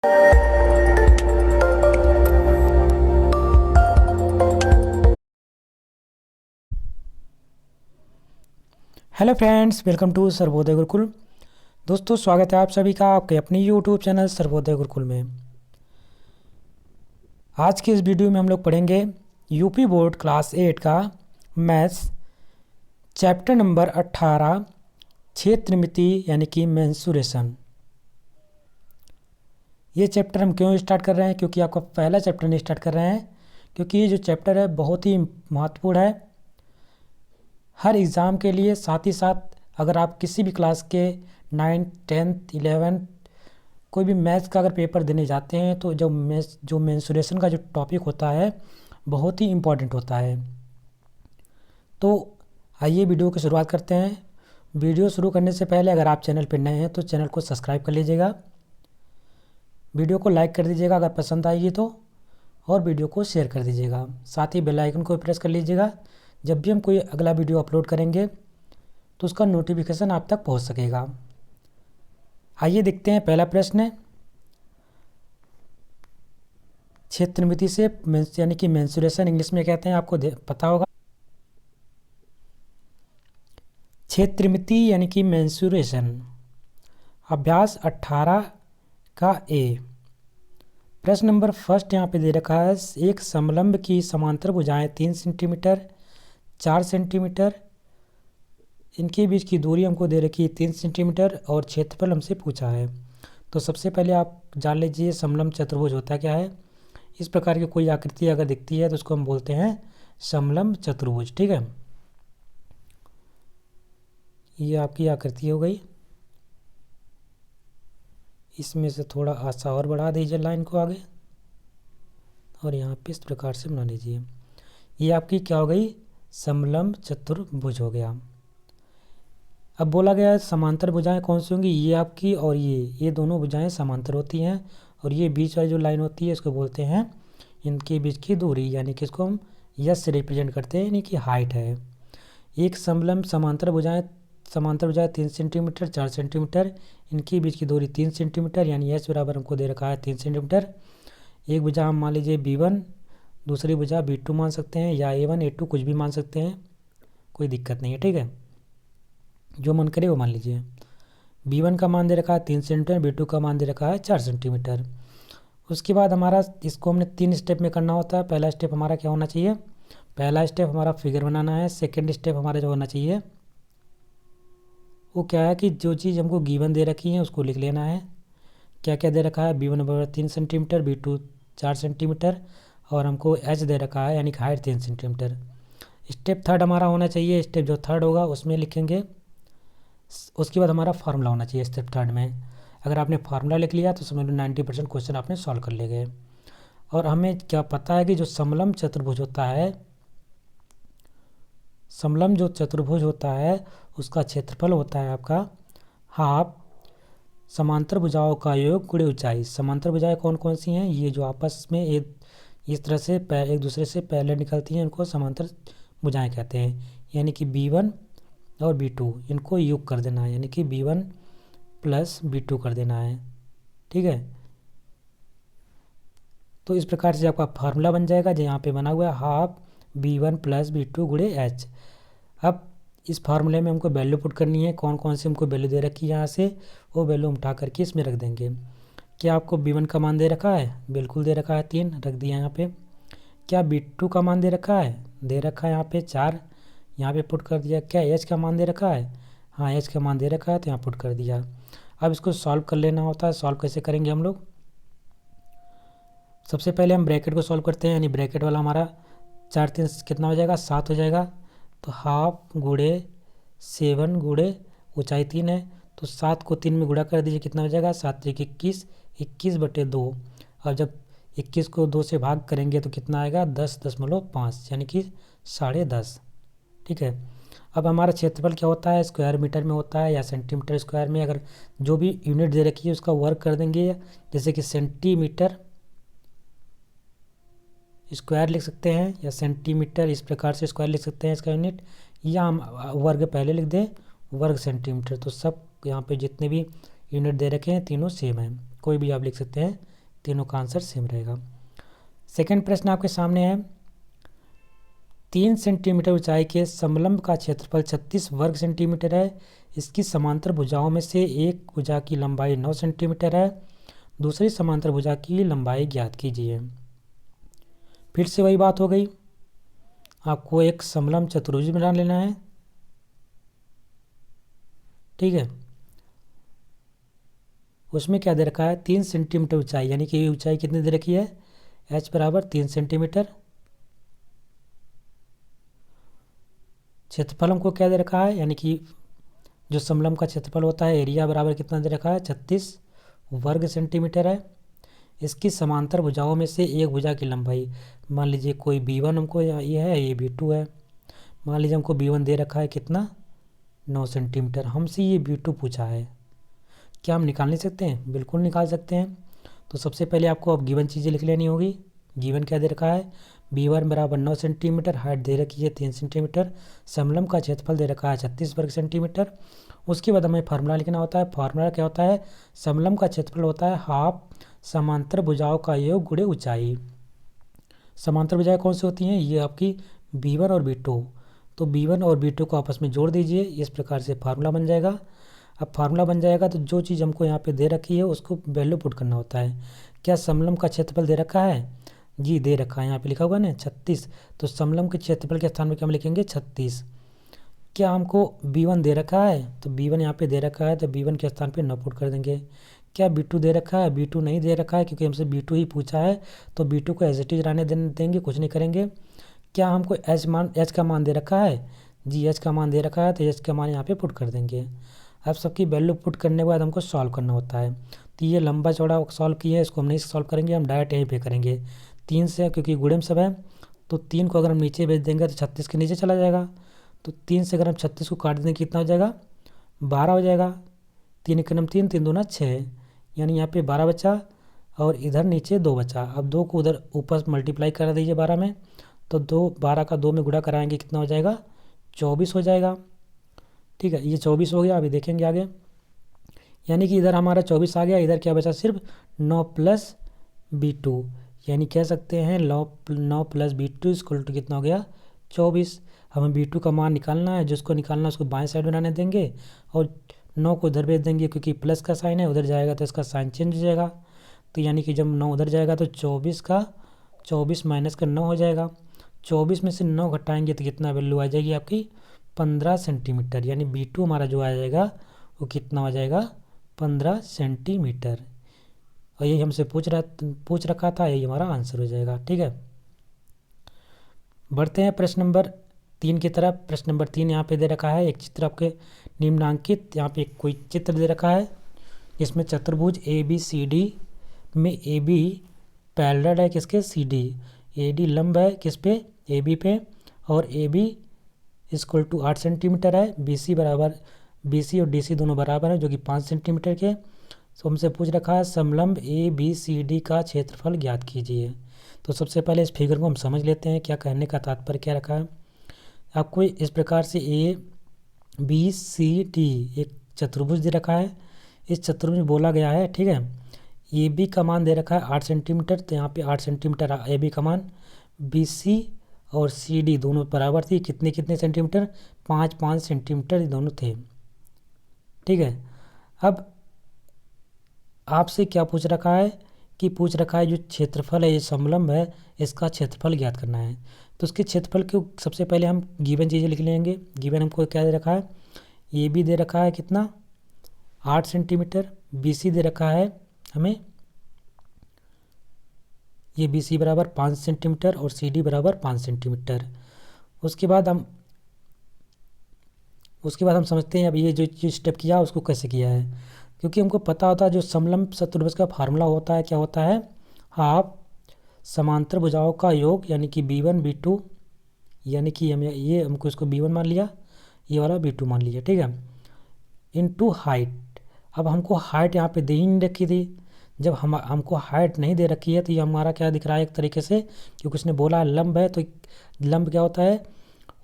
Hello friends, welcome to Sarvodaya Gurukul. दोस्तों, स्वागत है आप सभी का आपके अपनी यूट्यूब चैनल सर्वोदय गुरुकुल में। आज के इस वीडियो में हम लोग पढ़ेंगे यूपी बोर्ड क्लास 8 का मैथ्स चैप्टर नंबर 18 क्षेत्रमिति यानी कि मेंसुरेशन। ये चैप्टर हम क्यों स्टार्ट कर रहे हैं? क्योंकि आपका पहला चैप्टर नहीं स्टार्ट कर रहे हैं, क्योंकि ये जो चैप्टर है बहुत ही महत्वपूर्ण है हर एग्ज़ाम के लिए। साथ ही साथ अगर आप किसी भी क्लास के 9th 10th 11th कोई भी मैथ्स का अगर पेपर देने जाते हैं तो जो मेंसुरेशन का जो टॉपिक होता है बहुत ही इम्पोर्टेंट होता है। तो आइए वीडियो की शुरुआत करते हैं। वीडियो शुरू करने से पहले अगर आप चैनल पर नए हैं तो चैनल को सब्सक्राइब कर लीजिएगा, वीडियो को लाइक कर दीजिएगा अगर पसंद आएगी तो, और वीडियो को शेयर कर दीजिएगा। साथ ही बेल आइकन को प्रेस कर लीजिएगा, जब भी हम कोई अगला वीडियो अपलोड करेंगे तो उसका नोटिफिकेशन आप तक पहुंच सकेगा। आइए देखते हैं पहला प्रश्न है। क्षेत्रमिति से यानी कि मेंसुरेशन इंग्लिश में कहते हैं, आपको पता होगा। क्षेत्रमिति यानी कि मेंसुरेशन। अभ्यास 18 का ए। प्रश्न नंबर फर्स्ट यहाँ पे दे रखा है, एक समलंब की समांतर भुजाएं 3 सेंटीमीटर 4 सेंटीमीटर, इनके बीच की दूरी हमको दे रखी है 3 सेंटीमीटर और क्षेत्रफल हमसे पूछा है। तो सबसे पहले आप जान लीजिए समलंब चतुर्भुज होता क्या है। इस प्रकार की कोई आकृति अगर दिखती है तो उसको हम बोलते हैं समलंब चतुर्भुज। ठीक है, ये आपकी आकृति हो गई। इसमें से थोड़ा आसा और बढ़ा दीजिए लाइन को आगे, और यहाँ पे इस प्रकार से बना लीजिए। ये आपकी क्या हो गई? समलंब चतुर्भुज हो गया। अब बोला गया है समांतर भुजाएं कौन सी होंगी? ये आपकी और ये दोनों भुजाएं समांतर होती हैं, और ये बीच वाली जो लाइन होती है इसको बोलते हैं इनके बीच की दूरी, यानी कि इसको हम यस से रिप्रेजेंट करते हैं, यानी कि हाइट है। एक समलंब समांतर भुजाएं 3 सेंटीमीटर 4 सेंटीमीटर, इनके बीच की दूरी 3 सेंटीमीटर, यानी एच बराबर हमको दे रखा है 3 सेंटीमीटर। एक भुजा हम मान लीजिए B1, दूसरी भुजा B2 मान सकते हैं, या A1 A2 कुछ भी मान सकते हैं, कोई दिक्कत नहीं है। ठीक है, जो मन करे वो मान लीजिए। B1 का मान दे रखा है 3 सेंटीमीटर, B2 का मान दे रखा है 4 सेंटीमीटर। उसके बाद हमारा इसको हमने 3 स्टेप में करना होता है। पहला स्टेप हमारा क्या होना चाहिए? पहला स्टेप हमारा फिगर बनाना है। सेकंड स्टेप हमारा जो होना चाहिए वो क्या है कि जो चीज़ हमको गिवन दे रखी है उसको लिख लेना है। क्या क्या दे रखा है? B1 बराबर 3 सेंटीमीटर, B2 4 सेंटीमीटर, और हमको एच दे रखा है यानी कि हाइट 3 सेंटीमीटर। स्टेप थर्ड हमारा होना चाहिए, स्टेप जो थर्ड होगा उसमें लिखेंगे। उसके बाद हमारा फार्मूला होना चाहिए स्टेप थर्ड में। अगर आपने फार्मूला लिख लिया तो समझ लो 90% क्वेश्चन आपने सॉल्व कर ले गए। और हमें क्या पता है कि जो समलंब चतुर्भुज होता है, समलंब जो चतुर्भुज होता है उसका क्षेत्रफल होता है आपका हाफ समांतर भुजाओं का योग गुणे ऊंचाई। समांतर भुजाएं कौन कौन सी हैं? ये जो आपस में इस तरह से एक दूसरे से पहले निकलती हैं, इनको समांतर भुजाएं कहते हैं। यानी कि B1 और B2 इनको योग कर देना है, यानी कि B1 प्लस B2 कर देना है। ठीक है, तो इस प्रकार से आपका फार्मूला बन जाएगा जो यहाँ पे बना हुआ है हाफ B1 प्लस B2 गुणे एच। अब इस फार्मूले में हमको वैल्यू पुट करनी है। कौन कौन सी हमको वैल्यू दे रखी है यहाँ से, वो वैल्यू हम उठा करके इसमें रख देंगे। क्या आपको B1 का मान दे रखा है? बिल्कुल दे रखा है, 3 रख दिया यहाँ पे। क्या B2 का मान दे रखा है? दे रखा है यहाँ पे 4, यहाँ पे पुट कर दिया। क्या एच का मान दे रखा है? हाँ, एच का मान दे रखा है तो यहाँ पुट कर दिया। अब इसको सॉल्व कर लेना होता है। सॉल्व कैसे करेंगे हम लोग? सबसे पहले हम ब्रैकेट को सॉल्व करते हैं, यानी ब्रैकेट वाला हमारा 4 3 कितना हो जाएगा? 7 हो जाएगा। तो हाफ गुणे 7 गुणे ऊंचाई 3 है, तो 7 को 3 में गुणा कर दीजिए, कितना हो जाएगा? 7 3 21, 21/2। और जब 21 को 2 से भाग करेंगे तो कितना आएगा? 10.5, यानी कि 10.5। ठीक है, अब हमारा क्षेत्रफल क्या होता है? स्क्वायर मीटर में होता है या सेंटीमीटर स्क्वायर में। अगर जो भी यूनिट दे रखी है उसका वर्क कर देंगे, जैसे कि सेंटीमीटर स्क्वायर लिख सकते हैं या सेंटीमीटर, इस प्रकार से स्क्वायर लिख सकते हैं इसका यूनिट, या हम वर्ग पहले लिख दें वर्ग सेंटीमीटर। तो सब यहाँ पे जितने भी यूनिट दे रखे हैं तीनों सेम हैं, कोई भी आप लिख सकते हैं तीनों का आंसर सेम रहेगा। सेकंड प्रश्न आपके सामने है, 3 सेंटीमीटर ऊंचाई के समलंब का क्षेत्रफल 36 वर्ग सेंटीमीटर है। इसकी समांतर भुजाओं में से एक भुजा की लंबाई 9 सेंटीमीटर है। दूसरी समांतर भुजा की लंबाई ज्ञात कीजिए। फिर से वही बात हो गई, आपको एक समलंब चतुर्भुज बना लेना है। ठीक है, उसमें क्या दे रखा है, 3 सेंटीमीटर ऊंचाई, यानी कि ऊंचाई कितनी दे रखी है, h बराबर 3 सेंटीमीटर। क्षेत्रफल हमको क्या दे रखा है, यानी कि जो समलंब का क्षेत्रफल होता है, एरिया बराबर कितना दे रखा है, 36 वर्ग सेंटीमीटर है। इसकी समांतर भुजाओं में से एक भुजा की लंबाई, मान लीजिए कोई b1 हमको ये है, ये b2 है। मान लीजिए हमको b1 दे रखा है कितना, 9 सेंटीमीटर। हमसे ये b2 पूछा है, क्या हम निकाल नहीं सकते हैं? बिल्कुल निकाल सकते हैं। तो सबसे पहले आपको अब गिवन चीज़ें लिख लेनी होगी। गिवन क्या दे रखा है, b1 बराबर 9 सेंटीमीटर, हाइट दे रखी है 3 सेंटीमीटर, समलंब का क्षेत्रफल दे रखा है 36 वर्ग सेंटीमीटर। उसके बाद हमें फार्मूला लिखना होता है। फार्मूला क्या होता है, समलंब का क्षेत्रफल होता है हाफ समांतर भुजाओं का योग गुणे ऊंचाई। समांतर भुजाएं कौन सी होती हैं, ये आपकी b1 और b2। तो b1 और b2 को आपस में जोड़ दीजिए, इस प्रकार से फार्मूला बन जाएगा। अब फार्मूला बन जाएगा तो जो चीज़ हमको यहाँ पे दे रखी है उसको वैल्यू पुट करना होता है। क्या समलंब का क्षेत्रफल दे रखा है, जी दे रखा है, यहाँ पे लिखा हुआ है ना 36। तो समलंब के क्षेत्रफल के स्थान में क्या हम लिखेंगे, 36। क्या हमको b1 दे रखा है, तो b1 यहाँ पे दे रखा है, तो b1 के स्थान पे 9 पुट कर देंगे। क्या b2 दे रखा है, b2 नहीं दे रखा है, क्योंकि हमसे b2 ही पूछा है, तो b2 को एज इट इज रहने देंगे, कुछ नहीं करेंगे। क्या हमको h का मान दे रखा है, जी h का मान दे रखा है, तो h का मान यहाँ पे पुट कर देंगे। अब सबकी वैल्यू पुट करने के बाद हमको सॉल्व करना होता है। तो ये लंबा चौड़ा सॉल्व किया है, इसको हम नहीं सॉल्व करेंगे, हम डायरेक्ट यहीं पे करेंगे। 3 से, क्योंकि गुणम सब है, तो 3 को अगर हम नीचे भेज देंगे तो 36 के नीचे चला जाएगा। तो 3 से अगर हम 36 को काट देंगे कितना हो जाएगा, 12 हो जाएगा। 3 एक नम 3, 3 दूना 6, यानी यहाँ पे 12 बचा और इधर नीचे 2 बचा। अब 2 को उधर ऊपर मल्टीप्लाई करा दीजिए 12 में, तो 12 का 2 में गुणा कराएंगे कितना हो जाएगा, 24 हो जाएगा। ठीक है, ये 24 हो गया। अभी देखेंगे आगे, यानी कि इधर हमारा 24 आ गया, इधर क्या बचा, सिर्फ 9 प्लस b2, यानी कह सकते हैं 9 प्लस b2 इक्वल टू कितना हो गया, 24। हमें b2 का मान निकालना है, जिसको निकालना है उसको बाएं साइड बनाने देंगे और 9 को उधर भेज देंगे, क्योंकि प्लस का साइन है, उधर जाएगा तो इसका साइन चेंज हो जाएगा। तो यानी कि जब 9 उधर जाएगा तो 24 माइनस का 9 हो जाएगा। 24 में से 9 घटाएंगे तो कितना वैल्यू आ जाएगी आपकी, 15 सेंटीमीटर। यानी b2 हमारा जो आ जाएगा वो कितना हो जाएगा, 15 सेंटीमीटर। और यही हमसे पूछ रखा था, यही हमारा आंसर हो जाएगा। ठीक है, बढ़ते हैं प्रश्न नंबर 3 की तरफ। प्रश्न नंबर 3 यहाँ पे दे रखा है एक चित्र आपके निम्नांकित, यहाँ पे कोई चित्र दे रखा है जिसमें चतुर्भुज ABCD में AB पैरेलल है किसके, CD। AD लंब है किस पे, AB पे, और AB इक्वल टू 8 सेंटीमीटर है। BC और DC दोनों बराबर हैं, जो कि 5 सेंटीमीटर के। तो हमसे पूछ रखा है समलंब ABCD का क्षेत्रफल ज्ञात कीजिए। तो सबसे पहले इस फिगर को हम समझ लेते हैं, क्या कहने का तात्पर्य क्या रखा है। आपको इस प्रकार से ABCD एक चतुर्भुज दे रखा है, इस चतुर्भुज में बोला गया है, ठीक है, AB का मान दे रखा है 8 सेंटीमीटर, तो यहाँ पे 8 सेंटीमीटर AB का मान। BC और CD दोनों बराबर थी, कितने कितने सेंटीमीटर, 5 सेंटीमीटर ये दोनों थे। ठीक है, अब आपसे क्या पूछ रखा है, कि पूछ रखा है जो क्षेत्रफल है, ये समलंब है, इसका क्षेत्रफल ज्ञात करना है। तो उसके क्षेत्रफल को सबसे पहले हम गिवन चीज़ें लिख लेंगे। गिवन हमको क्या दे रखा है, AB दे रखा है कितना, 8 सेंटीमीटर। BC दे रखा है हमें, ये BC बराबर 5 सेंटीमीटर और CD बराबर 5 सेंटीमीटर। उसके बाद हम समझते हैं अब ये जो स्टेप किया उसको कैसे किया है, क्योंकि हमको पता होता है जो समलंब चतुर्भुज का फार्मूला होता है, क्या होता है, हाफ समांतर भुजाओं का योग, यानी कि B1 B2, यानी कि हमको इसको B1 मान लिया, ये वाला B2 मान लिया, ठीक है, इनटू हाइट। अब हमको हाइट यहाँ पे दे ही नहीं रखी थी, जब हमको हाइट नहीं दे रखी है तो ये हमारा क्या दिख रहा है एक तरीके से, क्योंकि उसने बोला लंब है, तो लंब क्या होता है,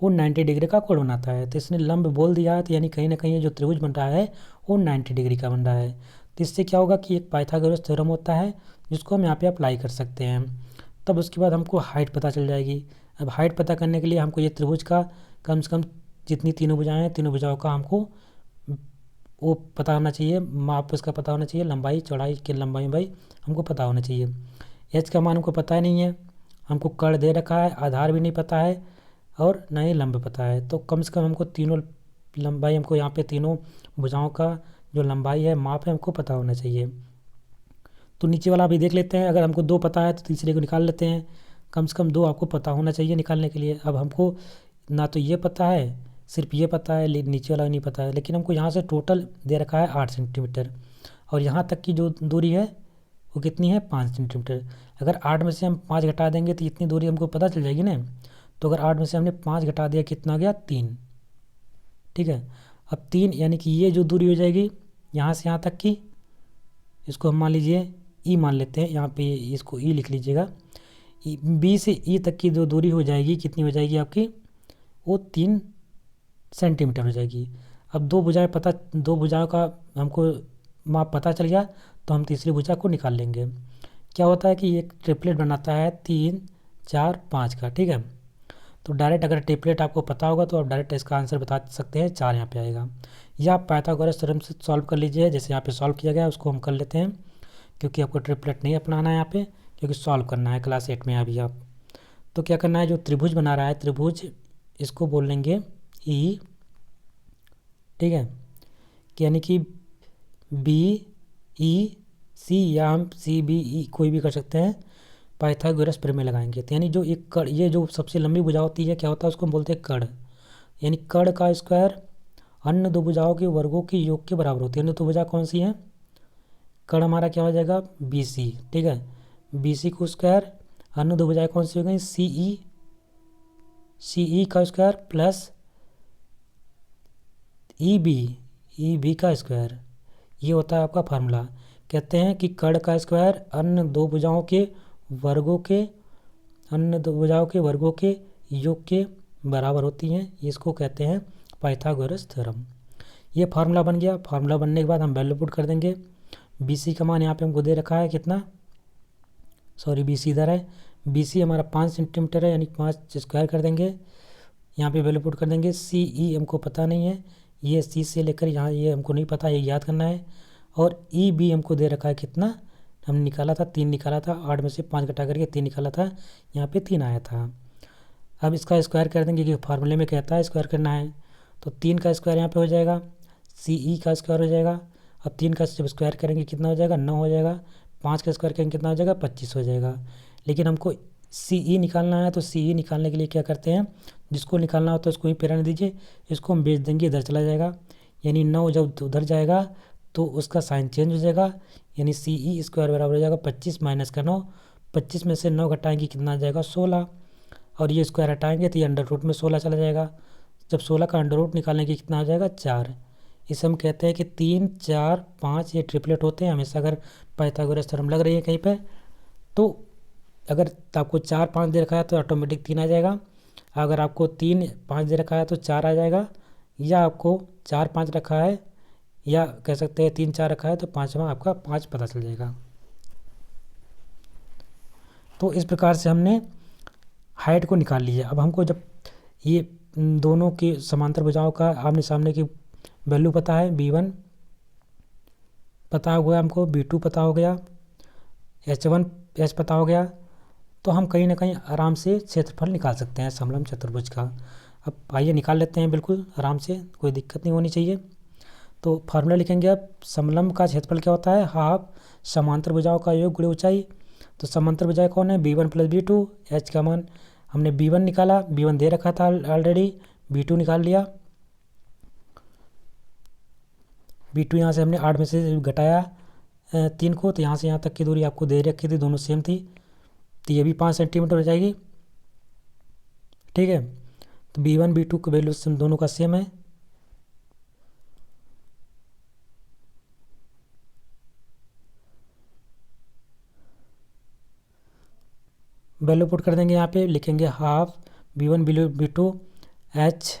वो 90 डिग्री का कोण बनाता है। तो इसने लंब बोल दिया है, तो यानी कहीं ना कहीं जो त्रिभुज बन रहा है वो 90 डिग्री का बन रहा है। तो इससे क्या होगा कि एक पाइथागोरस थ्योरम होता है जिसको हम यहाँ पे अप्लाई कर सकते हैं। तब उसके बाद हमको हाइट पता चल जाएगी। अब हाइट पता करने के लिए हमको ये त्रिभुज का कम से कम जितनी तीनों भुजाएं हैं, तीनों भुजाओं का हमको वो पता होना चाहिए, माप उसका पता होना चाहिए, लंबाई चौड़ाई की लंबाई भाई हमको पता होना चाहिए। एच का मान हमको पता नहीं है, हमको कर्ण दे रखा है, आधार भी नहीं पता है और न ही लंब पता है। तो कम से कम हमको तीनों लंबाई, हमको यहाँ पे तीनों भुजाओं का जो लंबाई है माप है हमको पता होना चाहिए। तो नीचे वाला अभी देख लेते हैं। अगर हमको 2 पता है तो तीसरे को निकाल लेते हैं। कम से कम 2 आपको पता होना चाहिए निकालने के लिए। अब हमको ना तो ये पता है, सिर्फ ये पता है, नीचे वाला नहीं पता है, लेकिन हमको यहाँ से टोटल दे रखा है 8 सेंटीमीटर और यहाँ तक की जो दूरी है वो कितनी है 5 सेंटीमीटर। अगर 8 में से हम 5 घटा देंगे तो इतनी दूरी हमको पता चल जाएगी ना। तो अगर 8 में से हमने 5 घटा दिया कितना हो गया 3। ठीक है, अब 3 यानी कि ये जो दूरी हो जाएगी यहाँ से यहाँ तक की, इसको हम मान लीजिए ई मान लेते हैं, यहाँ पे इसको ई लिख लीजिएगा। बी से ई तक की जो दूरी हो जाएगी कितनी हो जाएगी आपकी, वो 3 सेंटीमीटर हो जाएगी। अब 2 भुजाओं का हमको माप पता चल गया तो हम तीसरी भुजा को निकाल लेंगे। क्या होता है कि एक ट्रिपलेट बनाता है 3 4 5 का। ठीक है, तो डायरेक्ट अगर ट्रिपलेट आपको पता होगा तो आप डायरेक्ट इसका आंसर बता सकते हैं, 4 यहाँ पे आएगा। या आप पाइथागोरस थ्योरम से सॉल्व कर लीजिए, जैसे यहाँ पे सॉल्व किया गया उसको हम कर लेते हैं, क्योंकि आपको ट्रिपलेट नहीं अपनाना है यहाँ पे, क्योंकि सॉल्व करना है क्लास 8 में अभी आप। तो क्या करना है, जो त्रिभुज बना रहा है त्रिभुज, इसको बोल लेंगे ई। ठीक है, यानी कि बी ई सी, या हम सी बी ई कोई भी कर सकते हैं, पाइथागोरस प्रमेय लगाएंगे। तो यानी जो एक कर्ण, ये जो सबसे लंबी भुजा होती है क्या होता है उसको हम बोलते हैं कर्ण। यानी कर्ण का स्क्वायर अन्य दो भुजाओं के वर्गों के योग के बराबर होती है। अन्य दो भुजा कौन सी है, कर्ण हमारा क्या हो जाएगा बी सी। ठीक है, बी सी को स्क्वायर, अन्य दो भुजाएं कौन सी हो गई सी ई का स्क्वायर प्लस ई बी का स्क्वायर। ये होता है आपका फार्मूला। कहते हैं कि कर्ण का स्क्वायर अन्य दो भुजाओं के वर्गों के योग के बराबर होती हैं। इसको कहते हैं पाइथागोरस थ्योरम। ये फार्मूला बन गया। फार्मूला बनने के बाद हम वैल्यू पुट कर देंगे। बी सी का मान यहाँ पे हमको दे रखा है कितना, सॉरी बी सी इधर है, बी सी हमारा 5 सेंटीमीटर है, यानी 5 स्क्वायर कर देंगे। यहाँ पे वैल्यू पुट कर देंगे। सी ई हमको पता नहीं है, ये सी से लेकर यहाँ ये हमको नहीं पता, ये याद करना है। और ई बी हमको दे रखा है कितना, हमने निकाला था 3 निकाला था, 8 में से 5 घटा करके 3 निकाला था, यहाँ पे 3 आया था। अब इसका स्क्वायर कर देंगे क्योंकि फार्मूले में कहता है स्क्वायर करना है। तो 3 का स्क्वायर यहाँ पे हो जाएगा, सी ई का स्क्वायर हो जाएगा। अब 3 का जब स्क्वायर करेंगे कितना हो जाएगा 9 हो जाएगा, 5 का स्क्वायर करेंगे कितना हो जाएगा 25 हो जाएगा। लेकिन हमको सी ई निकालना है, तो सी ई निकालने के लिए क्या करते हैं, जिसको निकालना हो तो उसको ही प्रेरणा दीजिए, इसको हम बेच देंगे, इधर चला जाएगा। यानी 9 जब उधर जाएगा तो उसका साइन चेंज हो जाएगा, यानी सी ई स्क्वायर बराबर हो जाएगा 25 माइनस का 9। 25 में से 9 घटाएंगे कितना आ जाएगा 16, और ये स्क्वायर हटाएंगे तो ये अंडर रूट में 16 चला जाएगा। जब 16 का अंडर रूट निकालने की कितना आ जाएगा 4। इसे हम कहते हैं कि 3 4 5 ये ट्रिपलेट होते हैं हमेशा। अगर पाइथागोरस थ्योरम लग रही है कहीं पे, तो अगर आपको 4 5 दे रखा है तो ऑटोमेटिक 3 आ जाएगा। अगर आपको 3 5 दे रखा है तो 4 आ जाएगा, या आपको 4 5 रखा है, या कह सकते हैं 3 4 रखा है तो पाँचवा आपका 5 पता चल जाएगा। तो इस प्रकार से हमने हाइट को निकाल लिया। अब हमको जब ये दोनों के समांतर भुजाओं का आमने सामने की वैल्यू पता है, b1 पता हो गया हमको, b2 पता हो गया, h पता हो गया, तो हम कहीं ना कहीं आराम से क्षेत्रफल निकाल सकते हैं समलंब चतुर्भुज का। अब आइए निकाल लेते हैं, बिल्कुल आराम से, कोई दिक्कत नहीं होनी चाहिए। तो फार्मूला लिखेंगे अब, समलंब का क्षेत्रफल क्या होता है, हाफ समांतर भुजाओं का योग गुणे ऊंचाई। तो समांतर भुजाएं कौन है, b1 प्लस b2। h का मान हमने b1 निकाला, b1 दे रखा था ऑलरेडी, b2 निकाल लिया। b2 यहाँ से हमने 8 में से घटाया 3 को, तो यहाँ से यहाँ तक की दूरी आपको दे रखी थी, दोनों सेम थी, तो ये भी 5 सेंटीमीटर हो जाएगी। ठीक है, तो b1 b2 का वैल्यू दोनों का सेम है। वैल्यू पुट कर देंगे, यहाँ पे लिखेंगे half b1 b2 h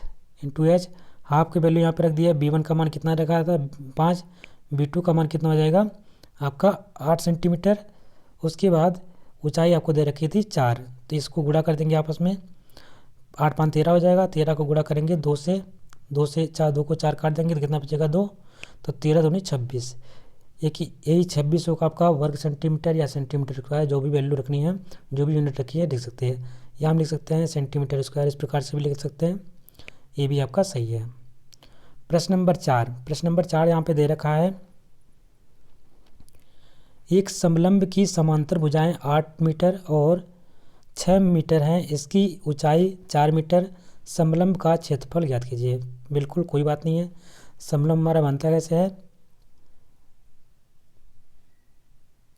into H. Half के वैल्यू यहाँ पे रख दिया, b1 का मान कितना रखा था 5, b2 का मान कितना हो जाएगा आपका 8 सेंटीमीटर, उसके बाद ऊंचाई आपको दे रखी थी 4, तो इसको गुणा कर देंगे आपस में, 8 5 13 हो जाएगा, 13 को गुणा करेंगे 2 से, 4, 2 को 4 काट देंगे तो कितना बचेगा 2, तो 13 दूनी 26। यही 26 होगा आपका वर्ग सेंटीमीटर या सेंटीमीटर स्क्वायर, जो भी वैल्यू रखनी है, जो भी यूनिट रखी है लिख सकते हैं, या हम लिख सकते हैं सेंटीमीटर स्क्वायर, इस प्रकार से भी लिख सकते हैं, ये भी आपका सही है। प्रश्न नंबर 4 यहाँ पे दे रखा है, एक समलंब की समांतर भुजाएं 8 मीटर और 6 मीटर हैं, इसकी ऊंचाई 4 मीटर, समलंब का क्षेत्रफल ज्ञात कीजिए। बिल्कुल कोई बात नहीं है, समलंब हमारा बनता कैसे है,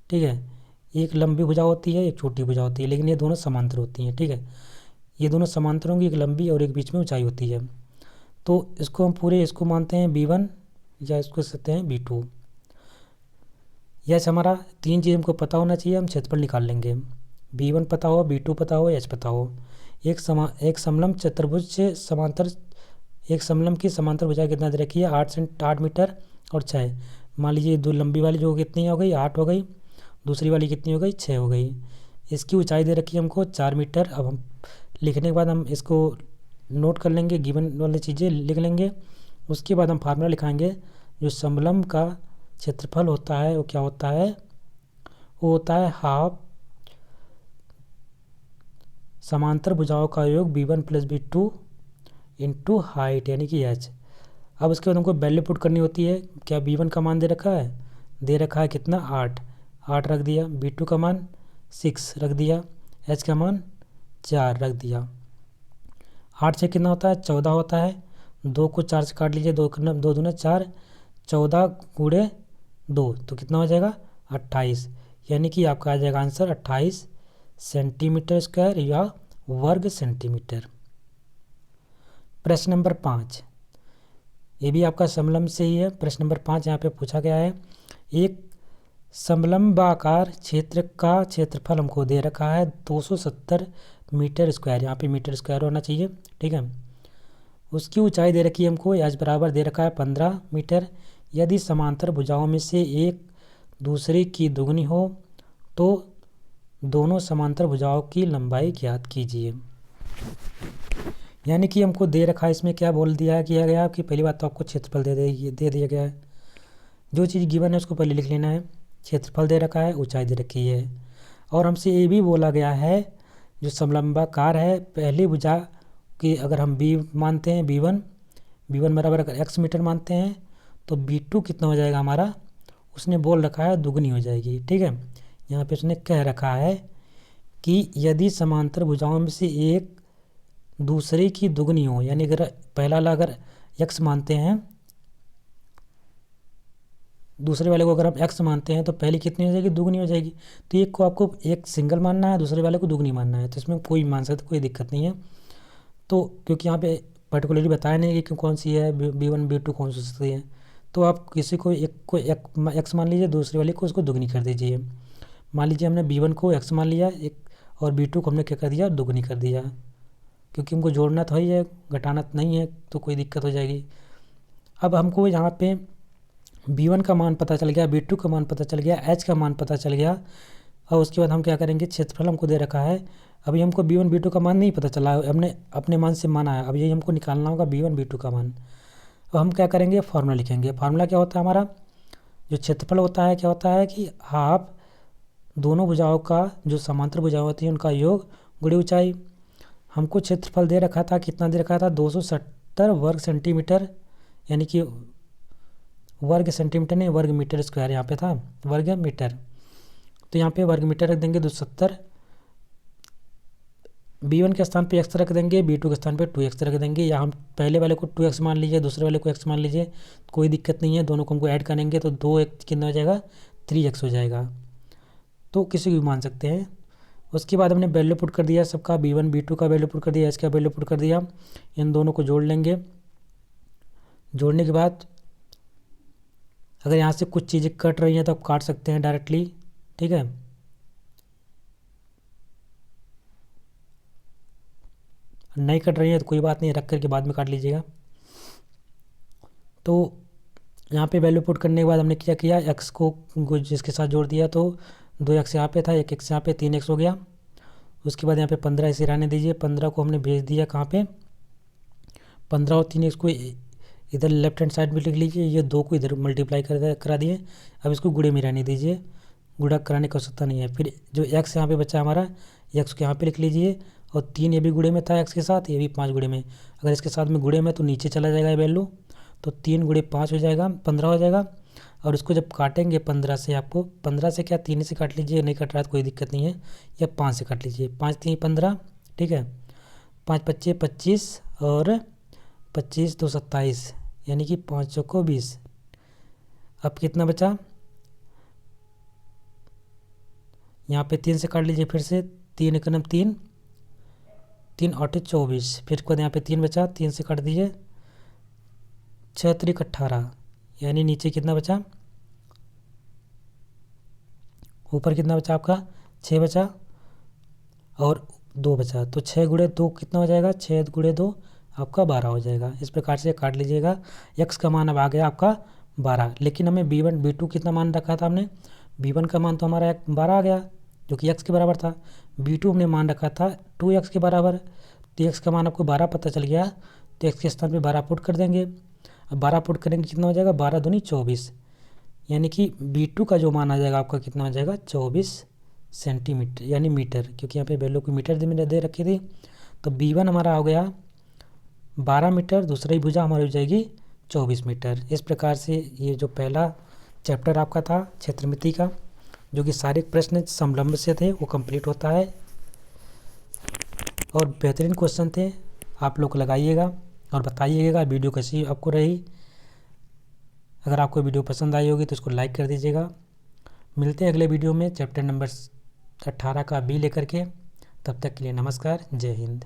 ठीक है, एक लंबी भुजा होती है, एक छोटी भुजा होती है, लेकिन ये दोनों समांतर होती हैं, ठीक है, ये दोनों समांतर होंगी, एक लंबी और एक बीच में ऊंचाई होती है। तो इसको हम पूरे इसको मानते हैं b1 या इसको कहते हैं b2। यह हमारा 3 चीज़ हमको पता होना चाहिए, हम क्षेत्रफल निकाल लेंगे, b1 पता हो, b2 पता हो, h पता हो। एक समलंब चतुर्भुज से समांतर, एक समलंब की समांतर भुजा कितना दे रखी है, 8 मीटर और 6। मान लीजिए दो लंबी वाली जो कितनी हो गई 8 हो गई, दूसरी वाली कितनी हो गई 6 हो गई, इसकी ऊंचाई दे रखी है हमको 4 मीटर। अब हम लिखने के बाद हम इसको नोट कर लेंगे, गिवन वाली चीज़ें लिख लेंगे, उसके बाद हम फार्मूला लिखाएंगे। जो समलंब का क्षेत्रफल होता है वो क्या होता है, वो होता है हाफ समांतर भुजाओं का योग b1 + b2 इंटू हाइट यानी कि h। अब उसके बाद हमको वैल्यू पुट करनी होती है, क्या b1 का मान दे रखा है, दे रखा है कितना 8 रख दिया, b2 का मान 6 रख दिया, h का मान 4 रख दिया। 8 से कितना होता है 14 होता है, 2 को 4 से काट लीजिए, 2 दूना 4, 14 गुणे 2 तो कितना हो जाएगा 28, यानी कि आपका आ जाएगा आंसर 28 सेंटीमीटर स्क्वायर या वर्ग सेंटीमीटर। प्रश्न नंबर 5, ये भी आपका समलंब से ही है। प्रश्न नंबर 5 यहाँ पे पूछा गया है, एक समलंबाकार क्षेत्र का क्षेत्रफल हमको दे रखा है 270 मीटर स्क्वायर, यहाँ पे मीटर स्क्वायर होना चाहिए, ठीक है। उसकी ऊंचाई दे रखी है हमको, h बराबर दे रखा है 15 मीटर। यदि समांतर भुजाओं में से एक दूसरे की दुगनी हो तो दोनों समांतर भुजाओं की लंबाई ज्ञात कीजिए। यानी कि हमको दे रखा है, इसमें क्या बोल दिया किया गया कि पहली बात तो आपको क्षेत्रफल दे दिया गया है, जो चीज़ गिवन है उसको पहले लिख लेना है, क्षेत्रफल दे रखा है, ऊंचाई दे रखी है, और हमसे ये भी बोला गया है जो समलंबाकार है पहली भुजा की अगर हम b मानते हैं b1 बराबर अगर x मीटर मानते हैं तो b2 कितना हो जाएगा हमारा, उसने बोल रखा है दुगनी हो जाएगी, ठीक है। यहाँ पे उसने कह रखा है कि यदि समांतर भुजाओं में से एक दूसरे की दुगनी हो, यानी अगर पहला वाला अगर x मानते हैं, दूसरे वाले को अगर हम x मानते हैं तो पहली कितनी हो जाएगी दुगनी हो जाएगी। तो एक को आपको एक सिंगल मानना है, दूसरे वाले को दुगनी मानना है, तो इसमें कोई मान सकते, कोई दिक्कत नहीं है। तो क्योंकि यहाँ पे पर्टिकुलरली बताया नहीं कि कौन सी है b1 b2 कौन सी सकती है, तो आप किसी को एक को x मान लीजिए, दूसरे वाले को उसको दुगनी कर दीजिए। मान लीजिए हमने b1 को x मान लिया एक, और b2 को हमने क्या कर दिया दुगनी कर दिया, क्योंकि हमको जोड़ना तो ही है, घटाना तो नहीं है, तो कोई दिक्कत हो जाएगी। अब हमको यहाँ पे b1 का मान पता चल गया, b2 का मान पता चल गया, h का मान पता चल गया, और उसके बाद हम क्या करेंगे, क्षेत्रफल हमको दे रखा है। अभी हमको b1 b2 का मान नहीं पता चला, हमने अपने मान से माना है, अब यही हमको निकालना होगा b1 b2 का मान। अब हम क्या करेंगे, फार्मूला लिखेंगे। फार्मूला क्या होता है हमारा, जो क्षेत्रफल होता है क्या होता है कि हाफ दोनों भुजाओं का जो समांतर भुजाएं होती हैं उनका योग गुणे ऊंचाई। हमको क्षेत्रफल दे रखा था, कितना दे रखा था 270 वर्ग सेंटीमीटर, यानी कि वर्ग सेंटीमीटर नहीं वर्ग मीटर स्क्वायर यहाँ पे था, वर्ग मीटर, तो यहाँ पे वर्ग मीटर रख देंगे 270, b1 के स्थान पे x रख देंगे, b2 के स्थान पे 2x रख देंगे, या हम पहले वाले को 2x मान लीजिए, दूसरे वाले को x मान लीजिए, कोई दिक्कत नहीं है, दोनों को हमको ऐड करेंगे तो 2x कितना हो जाएगा 3x हो जाएगा, तो किसी को भी मान सकते हैं। उसके बाद हमने वैल्यू पुट कर दिया सबका, b1 b2 का वैल्यू पुट कर दिया, h का वैल्यू पुट कर दिया, इन दोनों को जोड़ लेंगे। जोड़ने के बाद अगर यहाँ से कुछ चीज़ें कट रही हैं तो आप काट सकते हैं डायरेक्टली, ठीक है। नहीं कट रही है तो कोई बात नहीं, रख करके बाद में काट लीजिएगा। तो यहाँ पे वैल्यू पुट करने के बाद हमने क्या किया, x को जिसके साथ जोड़ दिया तो 2 एक्स यहाँ पे था, 1 एक्स यहाँ पे, 3 एक्स हो गया। उसके बाद यहाँ पे 15 इसे रहने दीजिए। 15 को हमने भेज दिया कहाँ पे, 15 और 3 एक्स को इधर लेफ्ट हैंड साइड में लिख लीजिए। ये 2 को इधर मल्टीप्लाई करा दिए। अब इसको गुणे में रहने दीजिए, गुणा कराने की आवश्यकता नहीं है। फिर जो एक्स यहाँ पे बचा हमारा, एक्स को यहाँ पे लिख लीजिए। और 3 ये भी गुणे में था एक्स के साथ, ये भी 5 गुणे में। अगर इसके साथ में गुणे में तो नीचे चला जाएगा ये वैल्यू, तो 3 गुणे 5 हो जाएगा, 15 हो जाएगा। और इसको जब काटेंगे 15 से, आपको 15 से क्या 3 से काट लीजिए, नहीं कट रहा है तो कोई दिक्कत नहीं है, या 5 से काट लीजिए। 5 3 15, ठीक है। 5 25 25 और 25 2 27, यानी कि 5 चौको 20। अब कितना बचा, यहाँ पे 3 से काट लीजिए फिर से, 3 एकम 3, 3 8 24। फिर उसके बाद यहाँ पे 3 बचा, 3 से काट दीजिए, 6 3 18, यानी नीचे कितना बचा, ऊपर कितना बचा आपका 6 बचा और 2 बचा। तो 6 गुणे 2 कितना हो जाएगा, 6 गुणे 2 आपका 12 हो जाएगा। इस प्रकार से काट लीजिएगा। एक्स का मान अब आ गया आपका 12, लेकिन हमें b1 b2 कितना मान रखा था हमने, b1 का मान तो हमारा 12 आ गया जो कि x के बराबर था। b2 हमने मान रखा था 2x के बराबर। तो x का मान आपको 12 पता चल गया, तो x के स्थान पे 12 पुट कर देंगे। अब 12 पुट करेंगे कितना हो जाएगा, 12 दूनी 24, यानी कि b2 का जो मान आ जाएगा आपका कितना हो जाएगा, 24 सेंटीमीटर, यानी मीटर, क्योंकि यहाँ पे वैल्यू को मीटर में दे रखी थी। तो b1 हमारा हो गया 12 मीटर, दूसरी भुजा हमारी हो जाएगी 24 मीटर। इस प्रकार से ये जो पहला चैप्टर आपका था क्षेत्रमिति का, जो कि सारे प्रश्न समलंब से थे, वो कंप्लीट होता है। और बेहतरीन क्वेश्चन थे, आप लोग लगाइएगा और बताइएगा वीडियो कैसी आपको रही। अगर आपको वीडियो पसंद आई होगी तो इसको लाइक कर दीजिएगा। मिलते हैं अगले वीडियो में चैप्टर नंबर 18 का बी लेकर के। तब तक के लिए नमस्कार, जय हिंद।